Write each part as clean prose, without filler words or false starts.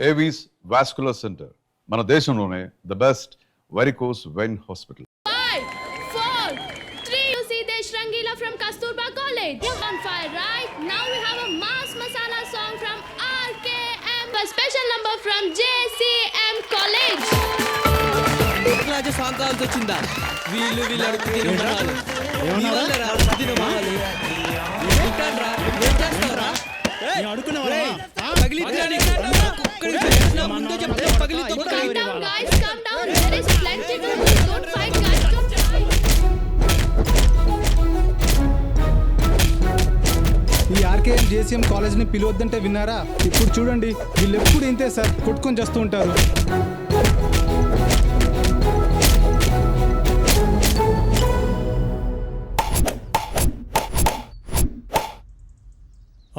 Avis vascular centre మన దేశంలోనే the best varicose vein hospital. 5, 4, 3. You see this Rangila from Kasturba College. You're on fire, right? Now we have a mass masala song from RKM. A special number from JCM College. Raja song కావాల్సి వచ్చిందా? వీళ్ళు అడుగుతున్నారు Calm down, guys. Calm down. There is plenty to do. Don't fight, guys. Don't fight. ఈ RKM JCM కాలేజ్ని పిలవద్దంటే విన్నారా? ఇప్పుడు చూడండి, వీళ్ళు ఎప్పుడు ఇంతే సార్, కొట్టుకొని చేస్తూ ఉంటారు.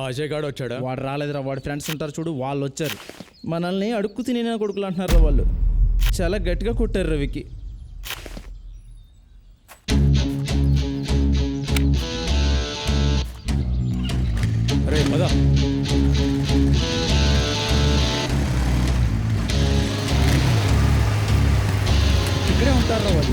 అజయ్ గాడు వచ్చాడా? వాడు రాలేదురా, వాడి ఫ్రెండ్స్ ఉంటారు చూడు, వాళ్ళు వచ్చారు. మనల్ని అడుక్కు తినే కొడుకులు అంటున్నారా వాళ్ళు. చాలా గట్టిగా కొట్టారు రవికి. అరే పద. ఇక్కడే ఉంటారా వాళ్ళు.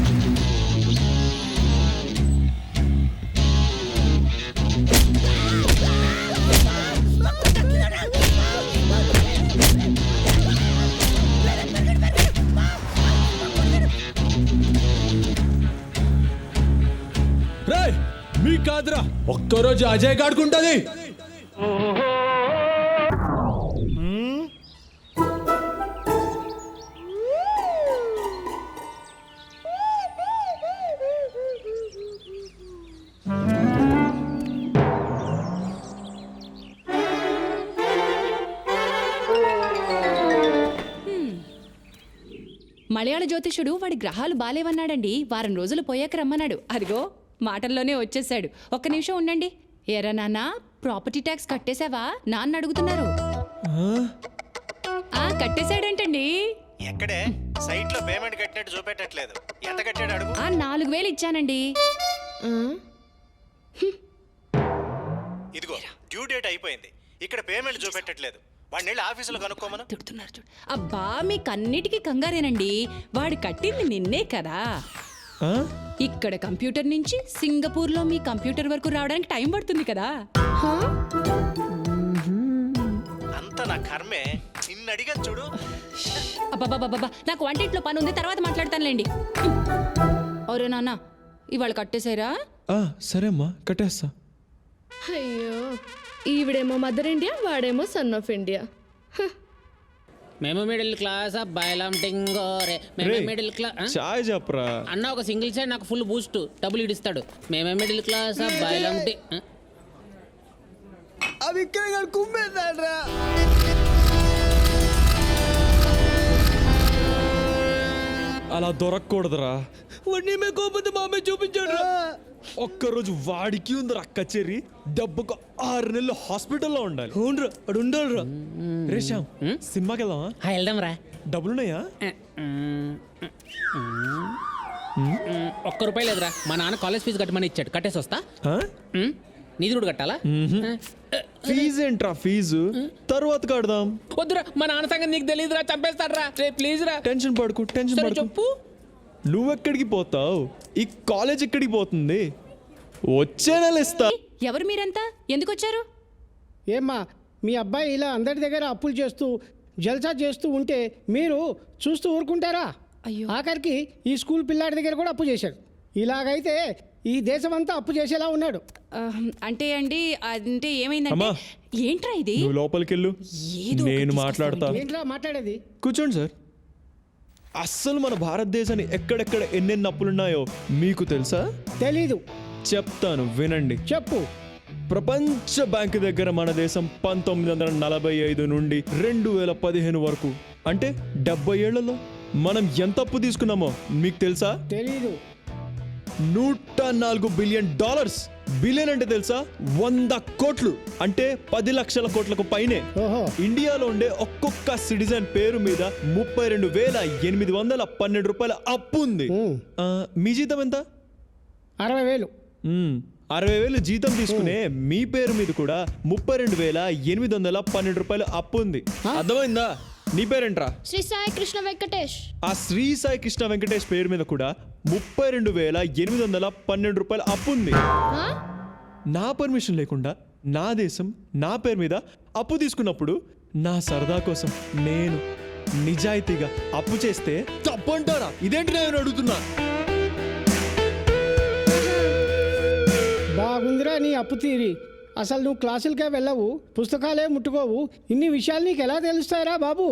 మీ కాదురా, ఒక్కరోజు అజయ్ గాడుకుంటది. మలయాళ జ్యోతిషుడు వాడి గ్రహాలు బాలేవన్నాడండి. వారం రోజులు పోయాక రమ్మన్నాడు. అదిగో మాటల్లోనే వచ్చేసాడు. ఒక్క నిమిషం ఉండండి. ఏరా నాన్న, ప్రాపర్టీ ట్యాక్స్ కట్టేశావా? నాన్న అడుగుతున్నారు. కట్టేశాడంటండి. ఎక్కడే? సైట్ లో పేమెంట్ కట్టినట్టు చూపెట్టట్లేదు. ఎంత కట్టాడు అడుగు. 4,000 ఇచ్చానండి. ఇదిగో డ్యూ డేట్ అయిపోయింది. ఇక్కడ పేమెంట్ చూపెట్టట్లేదు. వాడిని వెళ్ళి ఆఫీసులో కనుక్కోమను. తిడుతున్నారు చూడు. అబ్బా, మీకన్నిటికీ కంగారేనండి. వాడు కట్టింది నిన్నే కదా. ఇక్కడ కంప్యూటర్ నుంచి సింగపూర్ లో మీ కంప్యూటర్ వరకు రావడానికి టైం పడుతుంది కదా. అంత నా కర్మే. నిన్ను అడిగాను చూడు. అబ్బాబాబాబా, నాకు వంటింట్లో పని ఉంది, తర్వాత మాట్లాడతానులేండి. అవురే నాన్న, ఇవాళ కట్టేశారా? సరే అమ్మా, కట్టేస్తా. అయ్యో, ఈవిడేమో మదర్ ఇండియా, వాడేమో సన్ ఆఫ్ ఇండియా. మేము మిడిల్ క్లాస్ అబ్బాయిలం టింగోరే. మేము మిడిల్ క్లాస్. చాయ్ చెప్పరా అన్న ఒక సింగిల్ సైడ్ నాకు ఫుల్ బూస్ట్ డబ్బులు ఇడిస్తాడు. మేమే మిడిల్ క్లాస్ అబ్బాయిలం అవి ఇక్కడ కుమ్మేస్తాడ్రా. అలా దొరకకూడదురా. వాడిని మే కోపంతో మామే చూపించాడు. ఒక్కరోజు వాడికి ఉందిరా కచేరి. డబ్బుకు 6 నెలలు హాస్పిటల్లో ఉండాలి. అవునరా, అడు ఉండాలిరా. రేషాం, సినిమాకి వెళ్దామా? వెళ్దాం రా. డబ్బులున్నాయా? ₹1 లేదురా. మా నాన్న కాలేజ్ ఫీజు కట్టమని ఇచ్చాడు, కట్టేసి వస్తా. నీది కూడా కట్టాలా? ఫీజు ఏంట్రా? ఫీజు తర్వాత కడదాం. వద్దురా, మా నాన్న సంగతి నీకు తెలియదురా, చంపేస్తాడ్రా. ప్లీజ్ రా. టెన్షన్ పడుకు, టెన్షన్ పడుకు. చెప్పు. నువ్వెక్కడికి పోతావు? ఈ కాలేజ్ ఎక్కడికి పోతుంది? వచ్చే నెల ఇస్తా. ఎవరు మీరంతా? ఎందుకు వచ్చారు? ఏమ్మా, మీ అబ్బాయి ఇలా అందరి దగ్గర అప్పులు చేస్తూ జల్సా చేస్తూ ఉంటే మీరు చూస్తూ ఊరుకుంటారా? అయ్యో, ఆఖరికి ఈ స్కూల్ పిల్లాడి దగ్గర కూడా అప్పు చేశాడు. ఇలాగైతే ఈ దేశం అంతా అప్పు చేసేలా ఉన్నాడు. అంటే అండి, అంటే ఏమైందంటే, ఏంట్రా ఇది? నువ్వు లోపలికి వెళ్ళు, నేను మాట్లాడతా. ఏంట్రా మాట్లాడేది? కూర్చోండి సార్. అస్సలు మన భారతదేశాన్ని ఎక్కడెక్కడ ఎన్నెన్ని అప్పులున్నాయో మీకు తెలుసా? తెలీదు. చెప్తాను, వినండి. చెప్పు. ప్రపంచ బ్యాంకు దగ్గర మన దేశం 1945 నుండి 2015 వరకు, అంటే 70 ఏళ్లలో మనం ఎంత అప్పు తీసుకున్నామో మీకు తెలుసా? తెలీదు. $104 బిలియన్. బిలియన్ అంటే తెలుసా? 100 కోట్లు, అంటే 10 లక్షల కోట్లకు పైనే. ఇండియాలో ఉండే ఒక్కొక్క సిటిజన్ పేరు మీద $32,812 అప్పు ఉంది. మీ జీతం ఎంత? 60,000. 60,000 జీతం తీసుకునే మీ పేరు మీద కూడా $32,812 అప్పు ఉంది. అర్థమైందా? నీ పేరేంట్రా? శ్రీ సాయి కృష్ణ వెంకటేష్. ఆ శ్రీ సాయి కృష్ణ వెంకటేష్ పేరు మీద కూడా 32,812 రూపాయలు అప్పు ఉంది. నా పర్మిషన్ లేకుండా నా దేశం నా పేరు మీద అప్పు తీసుకున్నప్పుడు నా సరదా కోసం నేను నిజాయితీగా అప్పు చేస్తే తప్పంటారా? ఇదేంటి నేను అడుగుతున్నా. బాగుందిరా నీ అప్పు తీరి. అసలు నువ్వు క్లాసులకే వెళ్ళవు, పుస్తకాలే ముట్టుకోవు, ఇన్ని విషయాలు నీకు ఎలా తెలుస్తాయిరా బాబు?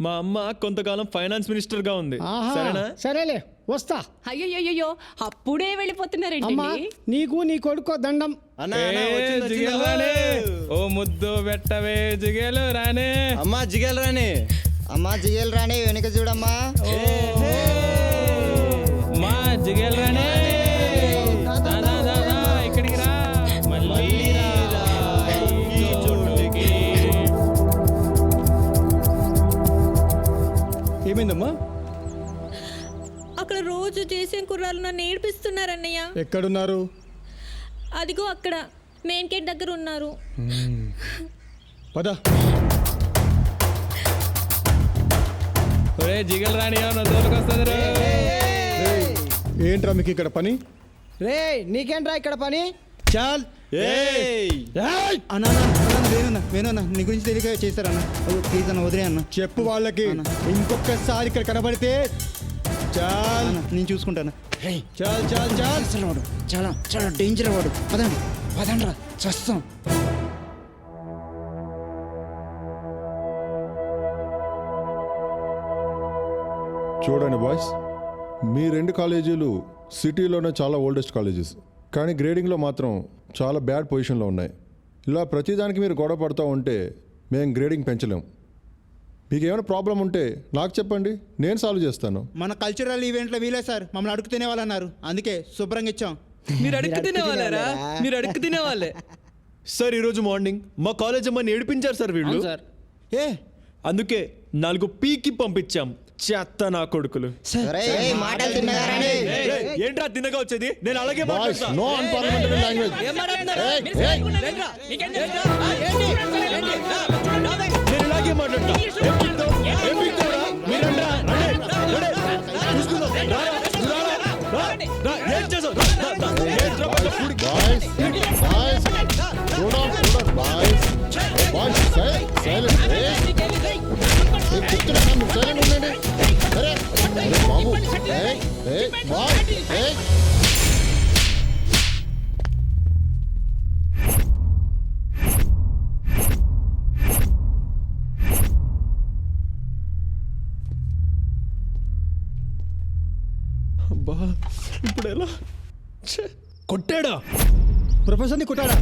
మా అమ్మ కొంతకాలం ఫైనాన్స్ మినిస్టర్ గా ఉంది. ఆహా, సరేనా? సరేలే వస్తా. అయ్యో అప్పుడే వెళ్ళిపోతున్నారండి. అమ్మా నీకు నీ కొడుకో దండం. ఓ ముద్దు పెట్టవే జిగేలు రానే. అమ్మా జిగేలు రాని, అమ్మా జిగేలు రాని, వెనుక చూడమ్మా. మా జిగేలు రానే. ఇక్కడికి రా. ఏమైందమ్మా? అక్కడ రోజు చేసే కుర్రాలు నన్ను ఏడిపిస్తున్నారన్నయ్య. ఎక్కడున్నారు? అదిగో అక్కడ మెయిన్ గేట్ దగ్గర ఉన్నారు. పద. ఒరే జిగల్ రాని వస్తుంది. ఏంట్రా మీకు ఇక్కడ పని? రే నీకేంట్రా ఇక్కడ పని? చాల్ అన్నా వేణున్నా నీ గురించి తెలియక చేస్తారన్నా. ప్లీజ్ అన్న వదిలే అన్న. చెప్పు వాళ్ళకి ఇంకొకసారి ఇక్కడ కనబడితే చాల్ నేను చూసుకుంటాను. చాల్ చాల్ చాల్. వాడు చాలా చాలా డేంజర్ వాడు. పదండ్రా చస్తాం. చూడండి బాయ్స్, మీ రెండు కాలేజీలు సిటీలోనే చాలా ఓల్డెస్ట్ కాలేజెస్, కానీ గ్రేడింగ్లో మాత్రం చాలా బ్యాడ్ పొజిషన్లో ఉన్నాయి. ఇలా ప్రతిదానికి మీరు గొడవ పడుతూ ఉంటే మేము గ్రేడింగ్ పెంచలేం. మీకు ఏమైనా ప్రాబ్లం ఉంటే నాకు చెప్పండి, నేను సాల్వ్ చేస్తాను. మన కల్చరల్ ఈవెంట్లో వీలే సార్ మమ్మల్ని అడుగు తినేవాళ్ళు అన్నారు, అందుకే శుభ్రంగా ఇచ్చాం. మీరు అడుక్కు తినేవాళ్ళరా? మీరు అడుక్కు తినేవాళ్ళే. సార్ ఈరోజు మార్నింగ్ మా కాలేజ్ అమ్మని ఏడిపించారు సార్ వీళ్ళు. అందుకే 4 పీకి పంపించాం. చెత్త నా కొడుకులు. ఏంట్రా తిన్నగా వచ్చేది? నేను అలాగే నో అన్పార్లమెంటరీ లాంగ్వేజ్. నేను ఇలాగే మాట్లాడతా. ఇప్పుడు ఎలా? కొట్టాడా? ప్రొఫెసర్ని కొట్టాడా?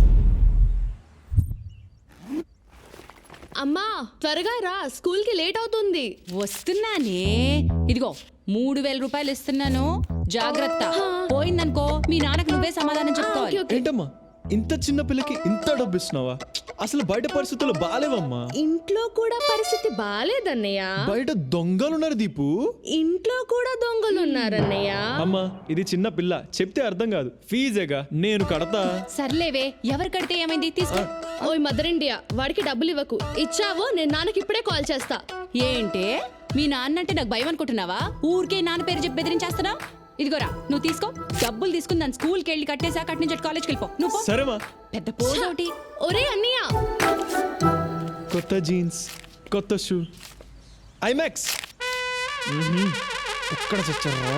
అమ్మా త్వరగా రా, స్కూల్కి లేట్ అవుతుంది. వస్తున్నానే. ఇదిగో 3,000 రూపాయలు ఇస్తున్నాను, జాగ్రత్త. పోయిందనుకో మీ నాన్నకు నువ్వే సమాధానం చెప్పుకోవాలి. ఏంటమ్మా ఇంత చిన్న పిల్లకి ఇంత డబ్బు ఇస్తున్నావా? అసలు బయట పరిస్థితులు బాలేవమ్మా. ఇంట్లో కూడా పరిస్థితి బాలేదన్నయ్య. బయట దొంగలున్నారు దీపు. ఇంట్లో కూడా దొంగలున్నారన్నయ్య. అమ్మా ఇది చిన్న పిల్ల, చెప్తే అర్థం కాదు. ఫీజేగా నేను కడతా. సర్లేవే, ఎవరు కడితే ఏమైంది, తీసుకో. ఓయ్ మదర్ ఇండియా, వాడికి డబ్బులు ఇవ్వకు. ఇచ్చావో నేను నాన్నకి ఇప్పుడే కాల్ చేస్తా. ఏంటే మీ నాన్న అంటే నాకు భయం అనుకుంటున్నావా? ఊరికే నాన్న పేరు చెప్పి బెదిరించేస్తున్నా. ఇదిగోరా నువ్వు తీసుకో. డబ్బులు తీసుకుని దాన్ని స్కూల్కి వెళ్ళి కట్టేసా, కట్టి నుంచి కాలేజ్కి వెళ్ళిపో. నువ్వు సరేమా. పెద్ద పోటీ. ఒరే అన్నయ్య, కొత్త జీన్స్, కొత్త షూ, ఐమాక్స్. ఎక్కడ చచ్చారా?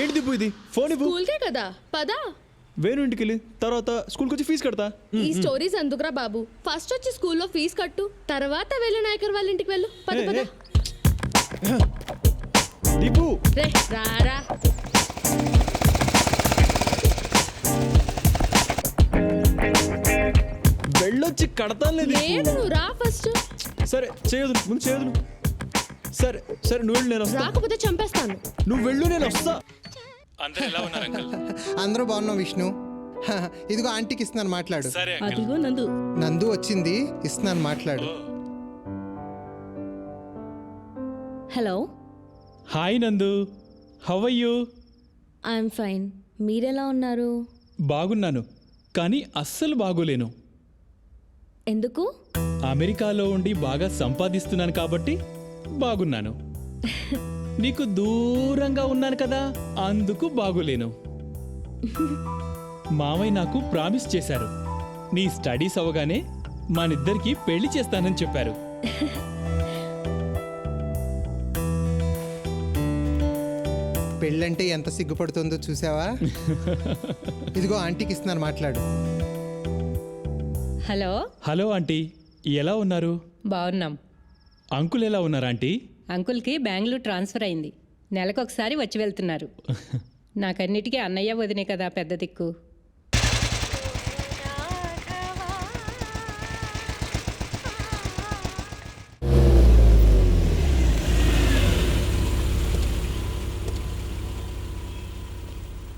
ఏంటి దిప్పు ఇది? ఫోన్ ఇవ్వు. స్కూల్కే కదా, పదా. వేణు ఇంటికి వెళ్ళి తర్వాత స్కూల్కి వచ్చి ఫీజు కడతా. ఈ స్టోరీస్ ఎందుకురా బాబు? ఫస్ట్ వచ్చి స్కూల్లో ఫీజు కట్టు, తర్వాత వెళ్ళు నాయకర్ వాళ్ళ ఇంటికి వెళ్ళు. పద పద. దీపు రే రారా. వెళ్ళొచ్చి కడతాను. లేదు నువ్వు రా ఫస్ట్. సరే చేయదు, ముందు చేయదు. సరే సరే నువ్వు వెళ్ళు, నేను వస్తా. రాకపోతే చంపేస్తాను. నువ్వు వెళ్ళు, నేను వస్తా. అందరూ ఎలా ఉన్నారు అంకుల్? అందరూ బాగున్నాం విష్ణు. ఇదిగో ఆంటీకి ఇస్తున్నాను, మాట్లాడు. సరే అదిగో నందు. నందు వచ్చింది, ఇస్తున్నాను, మాట్లాడు. Hello. Hi Nandu, how are you? I'm fine. మీరెలా ఉన్నారు? బాగున్నాను, కానీ అస్సలు బాగోలేను. ఎందుకు? అమెరికాలో ఉండి బాగా సంపాదిస్తున్నాను కాబట్టి బాగున్నాను. నీకు దూరంగా ఉన్నాను కదా, అందుకు బాగులేను. మామయ్య నాకు ప్రామిస్ చేశారు, నీ స్టడీస్ అవగానే మనిద్దరికి పెళ్లి చేస్తానని చెప్పారు. పెళ్ళంటే ఎంత సిగ్గుపడుతుందో చూసావా? ఇదిగో ఆంటీకి ఇస్తున్నాను, మాట్లాడు. హలో హలో ఆంటీ, ఎలా ఉన్నారు? బాగున్నాం. అంకుల్ ఎలా ఉన్నారు ఆంటీ? అంకుల్కి బెంగళూరు ట్రాన్స్ఫర్ అయింది. నెలకొకసారి వచ్చి వెళ్తున్నారు. నాకన్నిటికీ అన్నయ్య వదినే కదా పెద్ద దిక్కు.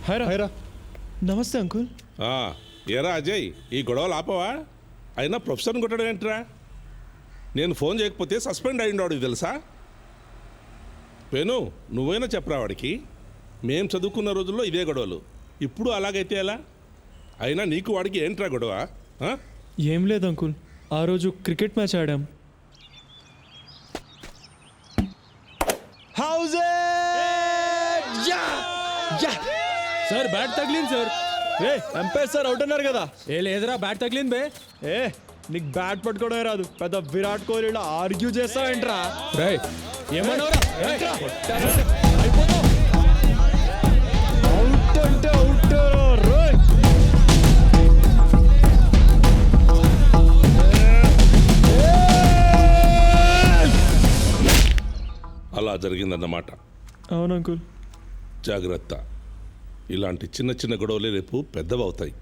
హైరా నమస్తే అంకుల్. ఏరా అజయ్, ఈ గొడవలు ఆపవా? అయినా ప్రొఫెసర్ని కొట్టడం ఏంట్రా? నేను ఫోన్ చేయకపోతే సస్పెండ్ అయ్యిండాడు తెలుసా? పెను, నువ్వైనా చెప్పరా వాడికి. మేం చదువుకున్న రోజుల్లో ఇదే గొడవలు, ఇప్పుడు అలాగైతే ఎలా? అయినా నీకు వాడికి ఏంట్రా గొడవ? ఏం లేదు అంకుల్, ఆ రోజు క్రికెట్ మ్యాచ్ ఆడాం. సార్ బ్యాట్ తగిలింది సార్. ఎంపైర్ సార్ అవుట్ అన్నారు కదా. ఏ లేదురా, బ్యాట్ తగిలింది బే. నీకు బ్యాట్ పట్టుకోవడమే రాదు, పెద్ద విరాట్ కోహ్లీలో ఆర్గ్యూ చేస్తావేంట్రా? ఏమన్నావురా? అవుట్ అంటే అవుట్. అలా జరిగిందన్నమాట. అవును అంకుల్. జాగ్రత్త, ఇలాంటి చిన్న చిన్న గొడవలే రేపు పెద్దవవుతాయి.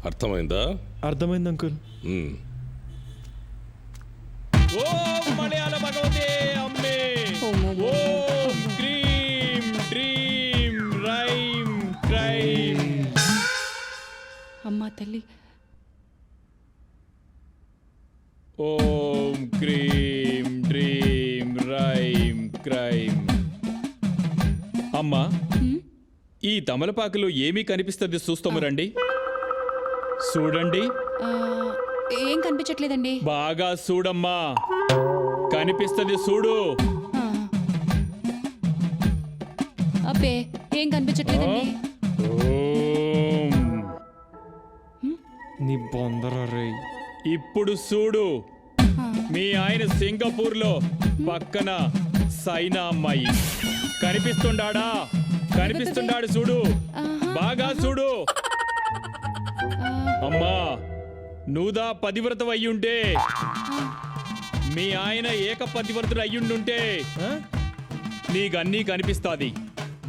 అర్థమైందా? అర్థమైంది అంకుల్. ఓం మలయాళ భగవతే అమ్మే, ఓం క్రీం డ్రీం రైం క్రైం. అమ్మా తల్లి. ఓం క్రీం డ్రీం రైం క్రైం. అమ్మా, ఈ తమలపాకులో ఏమీ కనిపిస్తుంది చూస్తాము రండి. చూడండి. ఏం కనిపించట్లేదండి. బాగా చూడమ్మా, కనిపిస్తుంది చూడు. అబ్బే ఏం కనిపించట్లేదండి. నీ బొందర రే. ఇప్పుడు చూడు, మీ ఆయన సింగపూర్లో పక్కన సైనా అమ్మాయి కనిపిస్తుండాడా? కనిపిస్తుండాడు చూడు, బాగా చూడు. అమ్మా, నువ్వుదా పతివ్రత అయ్యుంటే, మీ ఆయన ఏక పతివ్రతుడు అయ్యుండుంటే నీకన్నీ కనిపిస్తాది.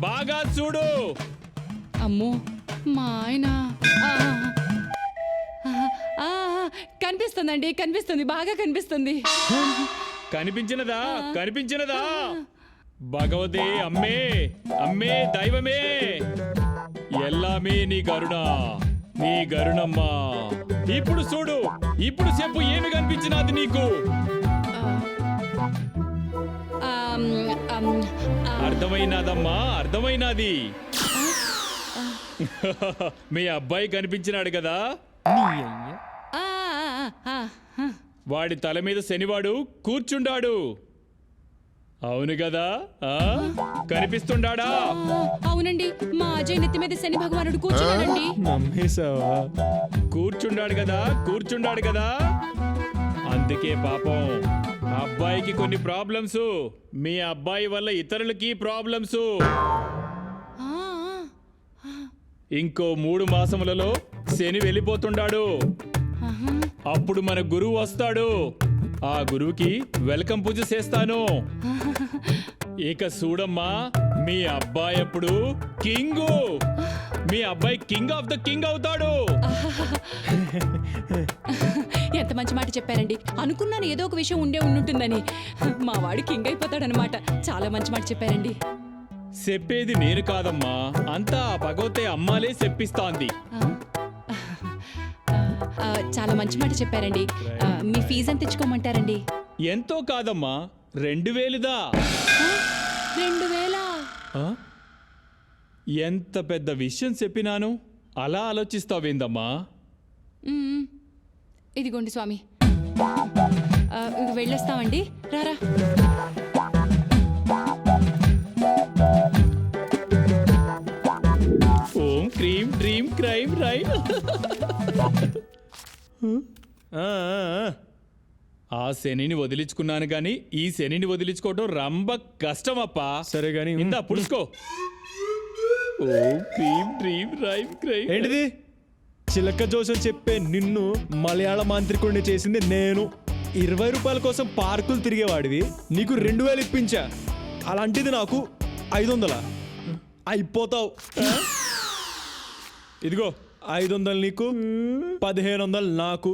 బాగా చూడు. అమ్మో, మా ఆయన కనిపిస్తుందండి, కనిపిస్తుంది, బాగా కనిపిస్తుంది. కనిపించినదా? కనిపించినదా? భగవతే అమ్మే, అమ్మే దైవమే, ఎల్లామే నీ గరుణ, నీ గరుణమ్మా. ఇప్పుడు చూడు, ఇప్పుడు చెప్పు, ఏమి కనిపించినది నీకు? అర్థమైనదమ్మా, అర్థమైనది. మీ అబ్బాయి కనిపించినాడు కదా, వాడి తల మీద శనివాడు కూర్చుండాడు. అవును కదా? కనిపిస్తుండాడా? అవునండి, మా అజయ్ నెత్తి మీద శని భగవానుడు కూర్చున్నాడండి. నమ్మేశావా? కూర్చుండాడు కదా, కూర్చుండాడు కదా. అందుకే పాపం అబ్బాయికి కొన్ని ప్రాబ్లమ్స్, మీ అబ్బాయి వల్ల ఇతరులకి ప్రాబ్లమ్స్. ఇంకో 3 మాసములలో శని వెళ్ళిపోతుండాడు. అప్పుడు మన గురువు వస్తాడు. ఆ గురువుకి వెల్కమ్ పూజ చేస్తాను. ఇక చూడమ్మా, మీ అబ్బాయి అప్పుడు కింగు, మీ అబ్బాయి కింగ్ ఆఫ్ ద కింగ్ అవుతాడు. ఎంత మంచి మాట చెప్పారండి. అనుకున్నాను ఏదో ఒక విషయం ఉంటుందని. మా వాడు కింగ్ అయిపోతాడనమాట. చాలా మంచి మాట చెప్పారండి. చెప్పేది నేను కాదమ్మా, అంతా భగవతే అమ్మాలే చెప్పిస్తాంది. చాలా మంచి మాట చెప్పారండి. మీ ఫీజు ఎంత తెచ్చుకోమంటారండి? ఎంతో కాదమ్మా, 2000దా. 2000? ఎంత పెద్ద విషయం చెప్పినాను, అలా ఆలోచిస్తావేందమ్మా? ఇదిగోండి స్వామి. వెళ్ళొస్తామండి రారా. ఓం క్రీం డ్రీమ్ క్రైమ్ రైమ్. ఆ శనిని వదిలించుకున్నాను కానీ ఈ శనిని వదిలించుకోవడం రంబ కష్టమప్పా. సరే గాని ఇందా పుడుచుకో. ఓం క్రీం డ్రీమ్ రైమ్ క్రైమ్. ఏంటిది చిలక జోసం చెప్పే నిన్ను మలయాళ మాంత్రికుడిని చేసింది నేను. 20 రూపాయల కోసం పార్కులు తిరిగేవాడివి, నీకు 2000 ఇప్పించా. అలాంటిది నాకు 500. అయిపోతావు. ఇదిగో 500 నీకు, 1500 నాకు.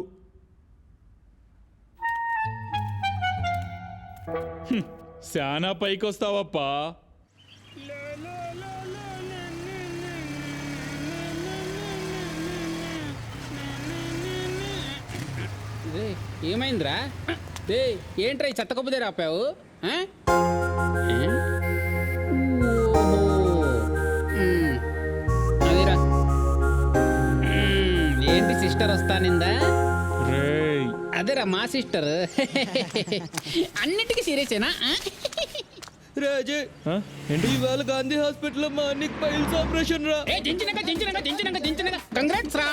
శానా పైకి వస్తావప్పా. ఏమైందిరా? ఏంట్రా ఈ చెత్త కొబ్బరి ఆపావు? అదిరా ఏంటి సిస్టర్ వస్తానిందా? అదేరా మా సిస్టర్. అన్నిటికీ సీరియసేనా? రాజే ఏంటి ఇవాళ గాంధీ హాస్పిటల్లో మా అన్నికి పైల్స్ ఆపరేషన్ రా. దించినగా కంగ్రాట్స్ రా.